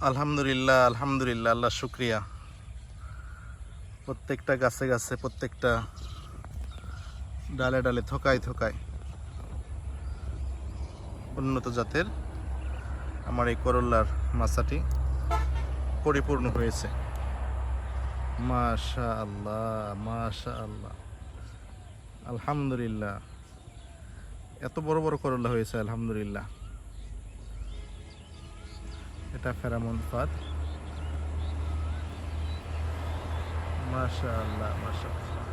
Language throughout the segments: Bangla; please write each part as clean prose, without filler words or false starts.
আলহামদুলিল্লাহ আলহামদুলিল্লাহ, আল্লাহ শুক্রিয়া। প্রত্যেকটা গাছে গাছে, প্রত্যেকটা ডালে ডালে, থোকায় থোকায় উন্নত জাতের আমার এই করল্লার মাচাটি পরিপূর্ণ হয়েছে। মাশা আল্লাহ, মাশা আল্লাহ, আলহামদুলিল্লাহ। এত বড় বড় করল্লা হয়েছে, আলহামদুলিল্লাহ। এটা ফেরামন ফাঁদ। মাশা আল্লাহ, মাশা আল্লাহ।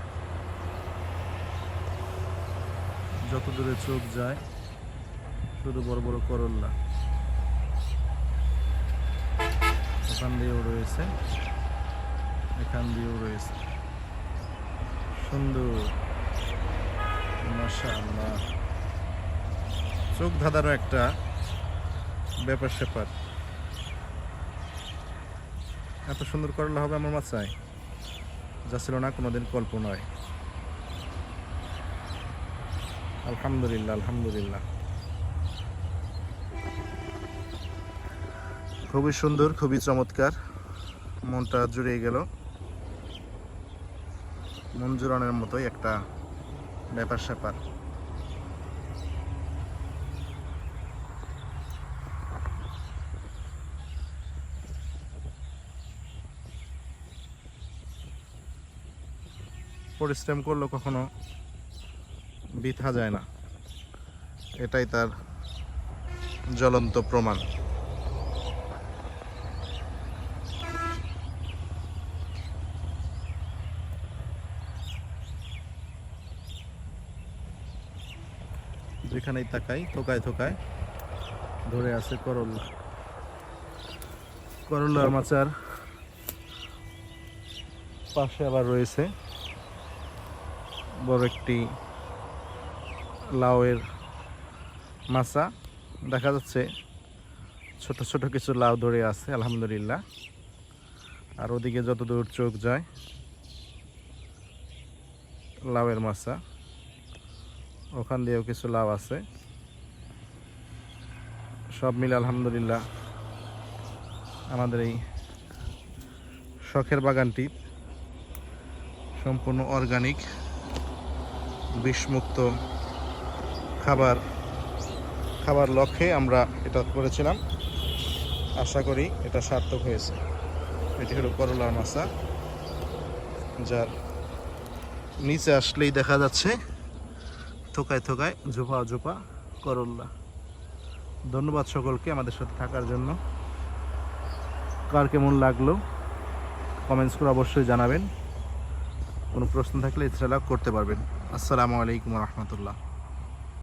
যত দূরে চোখ যায় শুধু বড় বড় করল্লা। ওখান দিয়েও রয়েছে, এখান দিয়েও রয়েছে, সুন্দর। মাশা আল্লাহ, চোখ ধাঁধারও একটা ব্যাপার স্যাপার। এত সুন্দর করল্লা হবে আমার মাচায়, যা ছিল না কোনোদিন কল্পনায়। আলহামদুলিল্লাহ আলহামদুলিল্লাহ, খুবই সুন্দর, খুবই চমৎকার। মনটা জুড়িয়ে গেল। মন জুড়ানোর মতোই একটা ব্যাপার স্যাপার। পরিশ্রম করলে কখনো বৃথা যায় না, এটাই তার জ্বলন্ত প্রমাণ। যেখানেই তাকাই থোকায় থোকায় ধরে আছে করল্লা। করল্লার মাচার পাশে আবার রয়েছে বড় একটি লাউয়ের মাচা। দেখা যাচ্ছে ছোট ছোট কিছু লাউ ধরে আছে, আলহামদুলিল্লাহ। আর ওদিকে যতদূর চোখ যায় লাউয়ের মাচা, ওখান দিয়েও কিছু লাউ আছে। সব মিলে আলহামদুলিল্লাহ আমাদের এই শখের বাগানটি সম্পূর্ণ অর্গানিক, বিষমুক্ত খাবার লক্ষ্যে আমরা এটা করেছিলাম। আশা করি এটা সার্থক হয়েছে। এটি হলো করলার মাচা, যার নিচে আসলেই দেখা যাচ্ছে থোকায় থোকায় ঝোপা ঝোপা করল্লা। ধন্যবাদ সকলকে আমাদের সাথে থাকার জন্য। কার কেমন লাগলো কমেন্টস করে অবশ্যই জানাবেন। কোনো প্রশ্ন থাকলে ইনশাআল্লাহ করতে পারবেন। আসসালামু আলাইকুম রহমতুল্লাহ।